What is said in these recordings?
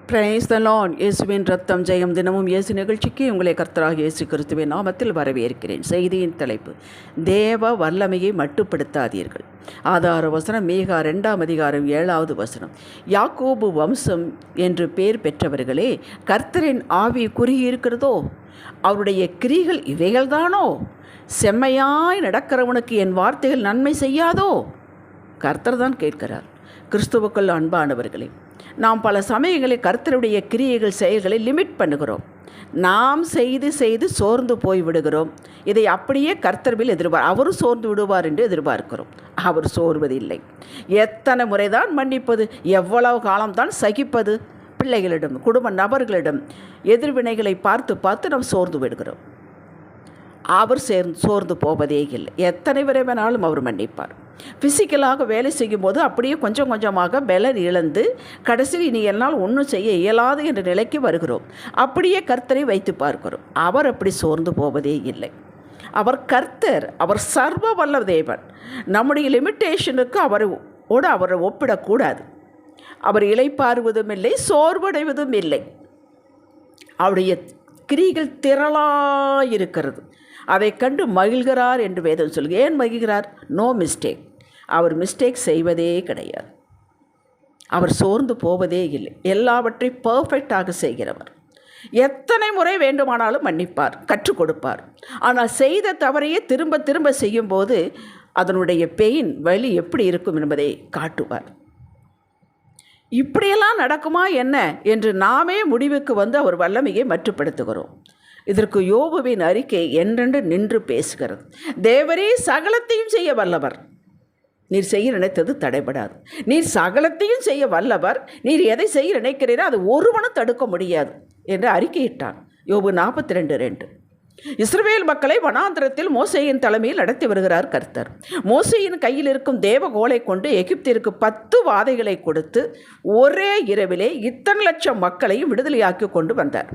Praise the Lord. இயேசுவின் ரத்தம் ஜெயம். தினமும் இயேசு நிகழ்ச்சிக்கு உங்களை கர்த்தராக இயேசு கிறிஸ்துவின் நாமத்தில் வரவேற்கிறேன். செய்தியின் தலைப்பு, தேவ வல்லமையை மட்டுப்படுத்தாதீர்கள். ஆதார வசனம் மீகா 2:7. யாக்கோபு வம்சம் என்று பெயர் பெற்றவர்களே, கர்த்தரின் ஆவி குறுகியிருக்கிறதோ? அவருடைய கிரிகள் இவைகள்தானோ? செம்மையாய் நடக்கிறவனுக்கு என் வார்த்தைகள் நன்மை செய்யாதோ? கர்த்தர் தான் கேட்கிறார். கிறிஸ்துவுக்குள் அன்பானவர்களே, நாம் பல சமயங்களில் கர்த்தருடைய கிரியைகள் செயல்களை லிமிட் பண்ணுகிறோம். நாம் செய்து செய்து சோர்ந்து போய் விடுகிறோம். இதை அப்படியே கர்த்தர்வில் அவரும் சோர்ந்து விடுவார் என்று எதிர்பார்க்கிறோம். அவர் சோர்வதில்லை. எத்தனை முறைதான் மன்னிப்பது? எவ்வளவு காலம்தான் சகிப்பது? பிள்ளைகளிடம், குடும்ப நபர்களிடம் எதிர்வினைகளை பார்த்து பார்த்து நாம் சோர்ந்து விடுகிறோம். அவர் சோர்ந்து போவதே இல்லை. எத்தனை வரை வேணாலும் அவர் மன்னிப்பார். ஃபிசிக்கலாக வேலை செய்யும்போது அப்படியே கொஞ்சம் கொஞ்சமாக பலன் இழந்து கடைசியில் இனி என்னால் ஒன்றும் செய்ய இயலாது என்ற நிலைக்கு வருகிறோம். அப்படியே கர்த்தரை வைத்து பார்க்கிறோம். அவர் அப்படி சோர்ந்து போவதே இல்லை. அவர் கர்த்தர், அவர் சர்வ வல்ல தேவன். நம்முடைய லிமிட்டேஷனுக்கு அவரை ஒப்பிடக்கூடாது. அவர் இளைப்பாறுவதும் இல்லை, சோர்வடைவதும் இல்லை. அவருடைய கிரிகள் திரளாயிருக்கிறது. அதை கண்டு மகிழ்கிறார் என்று வேதம் சொல்லுங்கள். ஏன் மகிழ்கிறார்? No mistake. அவர் மிஸ்டேக் செய்வதே கிடையாது. அவர் சோர்ந்து போவதே இல்லை. எல்லாவற்றையும் பர்ஃபெக்டாக செய்கிறவர். எத்தனை முறை வேண்டுமானாலும் மன்னிப்பார், கற்றுக் கொடுப்பார். ஆனால் செய்த தவறையே திரும்ப திரும்ப செய்யும்போது அதனுடைய பெயின், வலி எப்படி இருக்கும் என்பதை காட்டுவார். இப்படியெல்லாம் நடக்குமா என்ன என்று நாமே முடிவுக்கு வந்து அவர் வல்லமையை மட்டுப்படுத்துகிறோம். இதற்கு யோபுவின் அறிக்கை என்றென்று நின்று பேசுகிறது. தேவரே சகலத்தையும் செய்ய வல்லவர். நீர் செய்ய நினைத்தது தடைபடாது. நீர் சகலத்தையும் செய்ய வல்லவர். நீர் எதை செய்ய நினைக்கிறீரோ அது ஒருவனும் தடுக்க முடியாது என்று அறிக்கையிட்டான். யோபு 42:2. இஸ்ரவேல் மக்களை வனாந்திரத்தில் மோசேயின் தலைமையில் நடத்தி வருகிறார் கர்த்தர். மோசேயின் கையில் இருக்கும் தேவகோலை கொண்டு எகிப்திற்கு 10 வாதைகளை கொடுத்து ஒரே இரவிலே இத்தனை லட்சம் மக்களையும் விடுதலையாக்கி கொண்டு வந்தார்.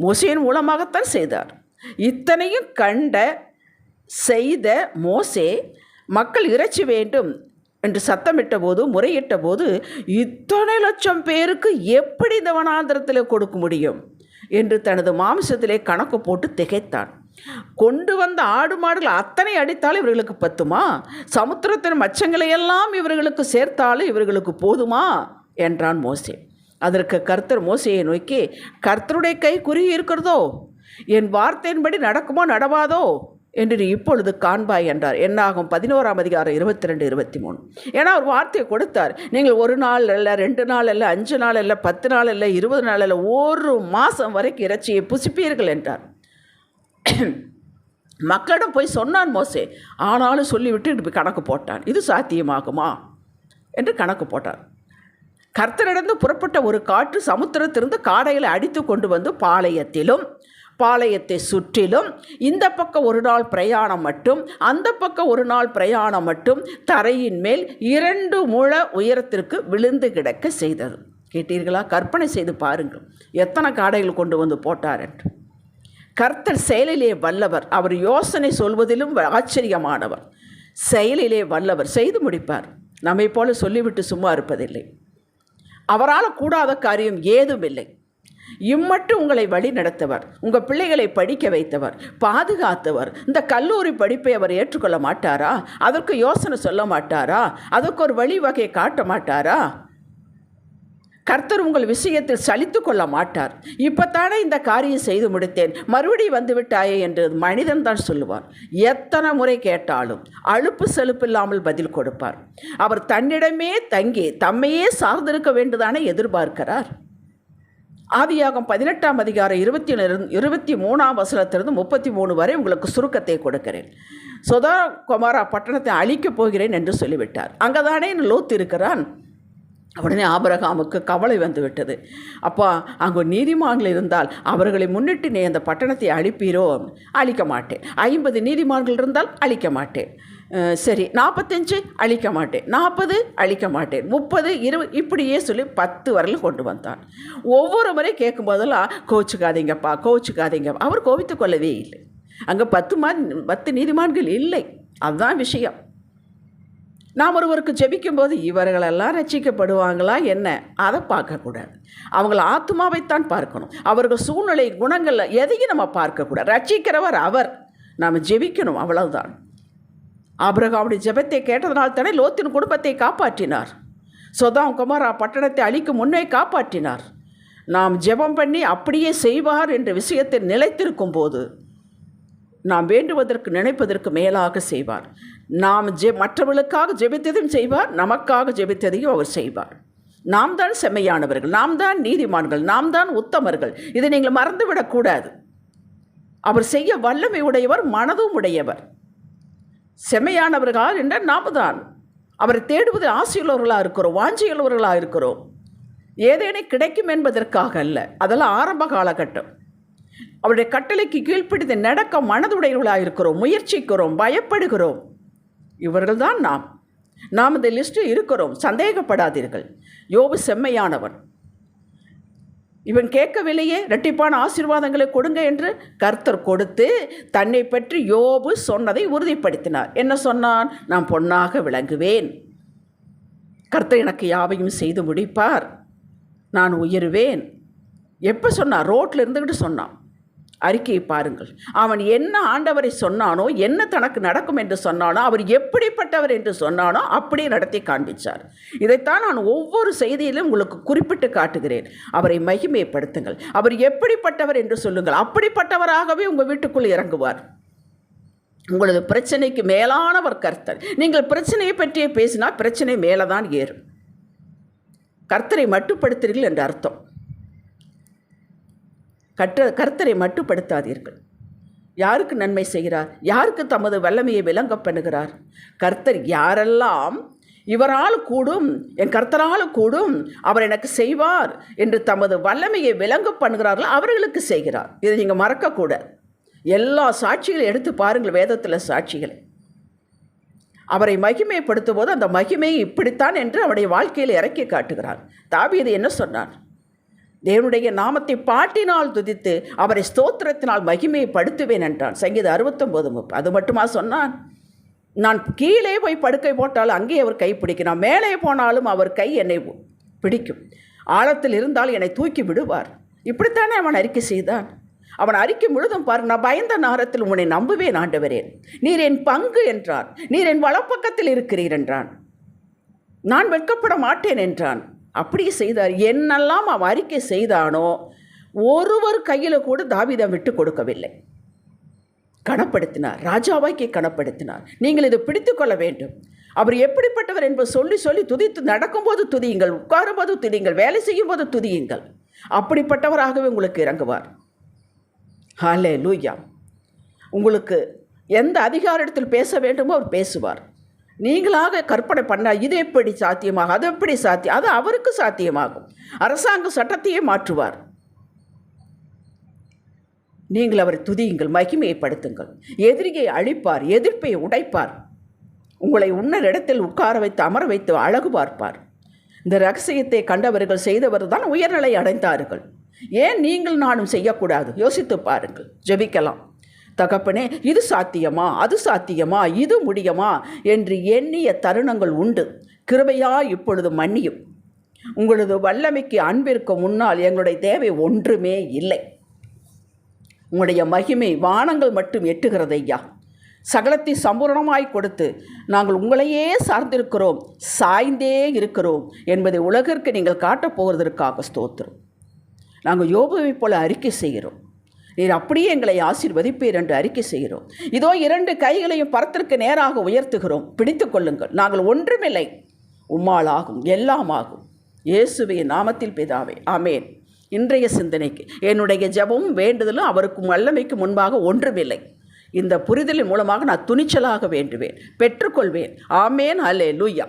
மோசேயின் மூலமாகத்தான் செய்தார். இத்தனையும் செய்த மோசே மக்கள் இறைச்சி வேண்டும் என்று சத்தமிட்ட போது, முறையிட்ட போது, இத்தனை லட்சம் பேருக்கு எப்படி இந்த வனாந்திரத்தில் கொடுக்க முடியும் என்று தனது மாம்சத்திலே கணக்கு போட்டு திகைத்தான். கொண்டு வந்த ஆடு மாடுகள் அத்தனை அடித்தாலும் இவர்களுக்கு பத்துமா? சமுத்திரத்தின் மச்சங்களையெல்லாம் இவர்களுக்கு சேர்த்தாலும் இவர்களுக்கு போதுமா என்றான் மோசே. அதற்கு கர்த்தர் மோசேயை நோக்கி, கர்த்தருடைய கை குறுகி இருக்கிறதோ? என் வார்த்தையின்படி நடக்குமோ நடவாதோ என்று நீ இப்பொழுது காண்பாய் என்றார். என்னாகும் 11:22-23. ஏன்னா அவர் வார்த்தையை கொடுத்தார். நீங்கள் 1 நாள் அல்ல, 2 நாள் அல்ல, 5 நாள் அல்ல, 10 நாள் அல்ல, 20 நாள் அல்ல, 1 மாதம் வரைக்கும் இறைச்சியை புசிப்பீர்கள் என்றார். மக்களிடம் போய் சொன்னான் மோசே. ஆனாலும் சொல்லிவிட்டு இப்படி கணக்கு போட்டான். இது சாத்தியமாகுமா என்று கணக்கு போட்டான். கர்த்தரிடந்து புறப்பட்ட ஒரு காற்று சமுத்திரத்திலிருந்து காடைகளை அடித்து கொண்டு வந்து பாளையத்தை சுற்றிலும் இந்த பக்கம் 1 நாள் பிரயாணம் மட்டும், அந்த பக்கம் 1 நாள் பிரயாணம் மட்டும் தரையின் மேல் 2 முழ உயரத்திற்கு விழுந்து கிடக்க செய்தது. கேட்டீர்களா? கற்பனை செய்து பாருங்கள் எத்தனை காடைகள் கொண்டு வந்து போட்டார் என்று. கர்த்தர் செயலிலே வல்லவர். அவர் யோசனை சொல்வதிலும் ஆச்சரியமானவர். செயலிலே வல்லவர். செய்து முடிப்பார். நம்மை போல சொல்லிவிட்டு சும்மா இருப்பதில்லை. அவரால் கூடாத காரியம் ஏதும் இல்லை. இம்மட்டும் உங்களை வழி நடத்தவர், உங்கள் பிள்ளைகளை படிக்க வைத்தவர், பாதுகாத்தவர். இந்த கல்லூரி படிப்பை அவர் ஏற்றுக்கொள்ள மாட்டாரா? அதற்கு யோசனை சொல்ல மாட்டாரா? அதற்கு ஒரு வழிவகையை காட்ட மாட்டாரா? கர்த்தர் உங்கள் விஷயத்தில் சலித்து கொள்ள மாட்டார். இப்போத்தானே இந்த காரியம் செய்து முடித்தேன், மறுபடியும் வந்து விட்டாயே என்று மனிதன் தான் சொல்லுவார். எத்தனை முறை கேட்டாலும் அலுப்பு செலுப்பு இல்லாமல் பதில் கொடுப்பார். அவர் தன்னிடமே தங்கி தம்மையே சார்ந்திருக்க வேண்டுதானே எதிர்பார்க்கிறார். ஆதியாகமம் 18:23 33 வரை உங்களுக்கு சுருக்கத்தை கொடுக்கிறேன். சோதோம் கொமோரா பட்டணத்தை அழிக்கப் போகிறேன் என்று சொல்லிவிட்டார். அங்கேதானே லோத் இருக்கிறான். உடனே ஆபிரகாமுக்கு கவலை வந்து விட்டது. அப்போ அங்கே நீதிமான்கள் இருந்தால் அவர்களை முன்னிட்டு நீ அந்த பட்டணத்தை அழிப்பீரோ? அழிக்க மாட்டேன். 50 நீதிமான்கள் இருந்தால் அழிக்க மாட்டேன். சரி, 45 அழிக்க மாட்டேன், 40 அழிக்க மாட்டேன், 30, 20 இப்படியே சொல்லி 10 வரலும் கொண்டு வந்தான். ஒவ்வொரு முறை கேட்கும்போதெல்லாம் கோவிச்சுக்காதீங்க. அவர் கோவித்து கொள்ளவே இல்லை. அங்கே 10 நீதிமான்கள் இல்லை. அதுதான் விஷயம். நாம் ஒருவருக்கு ஜெபிக்கும்போது இவர்களெல்லாம் ரட்சிக்கப்படுவாங்களா என்ன, அதை பார்க்கக்கூடாது. அவங்கள ஆத்மாவைத்தான் பார்க்கணும். அவர்கள் சூழ்நிலை குணங்களில் எதையும் நம்ம பார்க்கக்கூடாது. ரட்சிக்கிறவர் அவர், நாம் ஜெபிக்கணும், அவ்வளவுதான். ஆபிரகாமுடைய ஜெபத்தை கேட்டதனால் தானே லோத்தின் குடும்பத்தை காப்பாற்றினார். சொதோம் கொமோரா பட்டணத்தை அழிக்கும் முன்னே காப்பாற்றினார். நாம் ஜெபம் பண்ணி அப்படியே செய்வார் என்ற விஷயத்தில் நிலைத்திருக்கும் போது நாம் வேண்டுவதற்கு நினைப்பதற்கு மேலாக செய்வார். நாம் மற்றவர்களுக்காக ஜெபித்ததையும் செய்வார், நமக்காக ஜெபித்ததையும் அவர் செய்வார். நாம் தான் செம்மையானவர்கள், நாம் தான் நீதிமான்கள், நாம் தான் உத்தமர்கள். இதை நீங்கள் மறந்துவிடக்கூடாது. அவர் செய்ய வல்லமை உடையவர், மனதும் உடையவர். செம்மையானவர்கள் என்ற நாம் தான். அவரை தேடுவது ஆசையுள்ளவர்களாக இருக்கிறோம், வாஞ்சியுள்ளவர்களாக இருக்கிறோம். ஏதேனே கிடைக்கும் என்பதற்காக அல்ல. அதெல்லாம் ஆரம்ப காலகட்டம். அவருடைய கட்டளைக்கு கீழ்ப்பிடித்து நடக்க மனதுடையவர்களாக இருக்கிறோம், முயற்சிக்கிறோம், பயப்படுகிறோம். இவர்கள் தான் நாம் இந்த லிஸ்ட்டு இருக்கிறோம். சந்தேகப்படாதீர்கள். யோபு செம்மையானவன். இவன் கேட்கவில்லையே இரட்டிப்பான ஆசீர்வாதங்களை கொடுங்க என்று கர்த்தர் கொடுத்து தன்னை பற்றி யோபு சொன்னதை உறுதிப்படுத்தினார். என்ன சொன்னான்? நான் பொன்னாக விளங்குவேன், கர்த்தர் எனக்கு யாவையும் செய்து முடிப்பார், நான் உயருவேன். எப்போ சொன்னான்? ரோட்டில் இருந்துக்கிட்டு சொன்னான். அறிக்கையை பாருங்கள். அவன் என்ன ஆண்டவரை சொன்னானோ, என்ன தனக்கு நடக்கும் என்று சொன்னானோ, அவர் எப்படிப்பட்டவர் என்று சொன்னானோ அப்படியே நடத்தி காண்பித்தார். இதைத்தான் நான் ஒவ்வொரு செய்தியிலும் உங்களுக்கு குறிப்பிட்டு காட்டுகிறேன். அவரை மகிமைப்படுத்துங்கள். அவர் எப்படிப்பட்டவர் என்று சொல்லுங்கள். அப்படிப்பட்டவராகவே உங்கள் வீட்டுக்குள் இறங்குவார். உங்களது பிரச்சனைக்கு மேலானவர் கர்த்தர். நீங்கள் பிரச்சனையை பற்றியே பேசினால் பிரச்சனை மேலே தான் ஏறும். கர்த்தரை மட்டுப்படுத்துகிறீர்கள் என்று அர்த்தம். கர்த்தரை மட்டுப்படுத்தாதீர்கள். யாருக்கு நன்மை செய்கிறார்? யாருக்கு தமது வல்லமையை விளங்க பண்ணுகிறார்? கர்த்தர் யாரெல்லாம் இவரால் கூடும், என் கர்த்தரால் கூடும், அவர் எனக்கு செய்வார் என்று தமது வல்லமையை விளங்க பண்ணுகிறார்கள், அவர்களுக்கு செய்கிறார். இதை நீங்கள் மறக்கக்கூடாது. எல்லா சாட்சிகளை எடுத்து பாருங்கள், வேதத்தில் சாட்சிகளை. அவரை மகிமைப்படுத்தும் போது அந்த மகிமையை இப்படித்தான் என்று அவருடைய வாழ்க்கையில் இறக்கி காட்டுகிறார். தாவீது என்ன சொன்னார்? தேவனுடைய நாமத்தை பாட்டினால் துதித்து அவரை ஸ்தோத்திரத்தினால் மகிமையை படுத்துவேன் என்றான். சங்கீதம் 69:30. அது மட்டுமா சொன்னான்? நான் கீழே போய் படுக்கை போட்டாலும் அங்கே அவர் கை பிடிக்கும், நான் மேலே போனாலும் அவர் கை என்னை பிடிக்கும், ஆழத்தில் இருந்தால் என்னை தூக்கி விடுவார். இப்படித்தானே அவன் அறிக்கை செய்தான். அவன் அறிக்கை முழுதும் பாரு, நான் பயந்த நேரத்தில் உன்னை நம்புவேன் ஆண்டவரே, நீர் என் பங்கு என்றான், நீர் என் வலப்பக்கத்தில் இருக்கிறீர் என்றான், நான் வெட்கப்பட மாட்டேன் என்றான். அப்படியே செய்தார். என்னெல்லாம் அவன் அறிக்கை செய்தானோ ஒருவர் கையில் கூட தாவீதை விட்டு கொடுக்கவில்லை. கனப்படுத்தினார், ராஜாவாக்கி கனப்படுத்தினார். நீங்கள் இதை பிடித்து கொள்ள வேண்டும். அவர் எப்படிப்பட்டவர் என்பது சொல்லி சொல்லி துதித்து நடக்கும்போது துதியுங்கள், உட்காரும்போது துதியுங்கள், வேலை செய்யும்போது துதியுங்கள். அப்படிப்பட்டவராகவே உங்களுக்கு இறங்குவார். ஹல்லேலூயா. உங்களுக்கு எந்த அதிகாரத்தில் பேச வேண்டுமோ அவர் பேசுவார். நீங்களாக கற்பனை பண்ணால் இது எப்படி சாத்தியமாகும், அது எப்படி சாத்தியம், அது அவருக்கு சாத்தியமாகும். அரசாங்க சட்டத்தையே மாற்றுவார். நீங்கள் அவரை துதியுங்கள், மகிமையைப்படுத்துங்கள். எதிரியை அழிப்பார், எதிர்ப்பை உடைப்பார். உங்களை உன்னர் இடத்தில் உட்கார வைத்து அமர வைத்து அழகு பார்ப்பார். இந்த ரகசியத்தை கண்டவர்கள் செய்தவர் தான் உயர்நிலை அடைந்தார்கள். ஏன் நீங்கள் நானும் செய்யக்கூடாது? யோசித்து பாருங்கள். ஜெபிக்கலாம். தகப்பனே, இது சாத்தியமா, அது சாத்தியமா, இது முடியுமா என்று எண்ணிய தருணங்கள் உண்டு. கிருபையா இப்பொழுது மன்னியும். உங்களது வல்லமைக்கு அன்பிற்கு முன்னால் எங்களுடைய தேவை ஒன்றுமே இல்லை. உங்களுடைய மகிமை வானங்கள் மட்டும் எட்டுகிறது ஐயா. சகலத்தை சம்பூர்ணமாய் கொடுத்து நாங்கள் உங்களையே சார்ந்திருக்கிறோம், சாய்ந்தே இருக்கிறோம் என்பதை உலகிற்கு நீங்கள் காட்டப் போவதற்காக ஸ்தோத்திரம். நாங்கள் யோபுவை போல அறிக்கை செய்கிறோம். நீர் அப்படியே எங்களை ஆசீர்வதிப்பீர் என்று அறிக்கை செய்கிறோம். இதோ 2 கைகளையும் பரத்திற்கு நேராக உயர்த்துகிறோம். பிடித்து கொள்ளுங்கள். நாங்கள் ஒன்றுமில்லை, உம்மால் ஆகும், எல்லாம் ஆகும். இயேசுவின் நாமத்தில் பிதாவே, ஆமேன். இன்றைய சிந்தனைக்கு என்னுடைய ஜெபமும் வேண்டுதலும் அவருக்கு வல்லமைக்கு முன்பாக ஒன்றுமில்லை. இந்த புரிதலின் மூலமாக நான் துணிச்சலாக வேண்டுவேன், பெற்றுக்கொள்வேன். ஆமேன். ஹல்லேலூயா.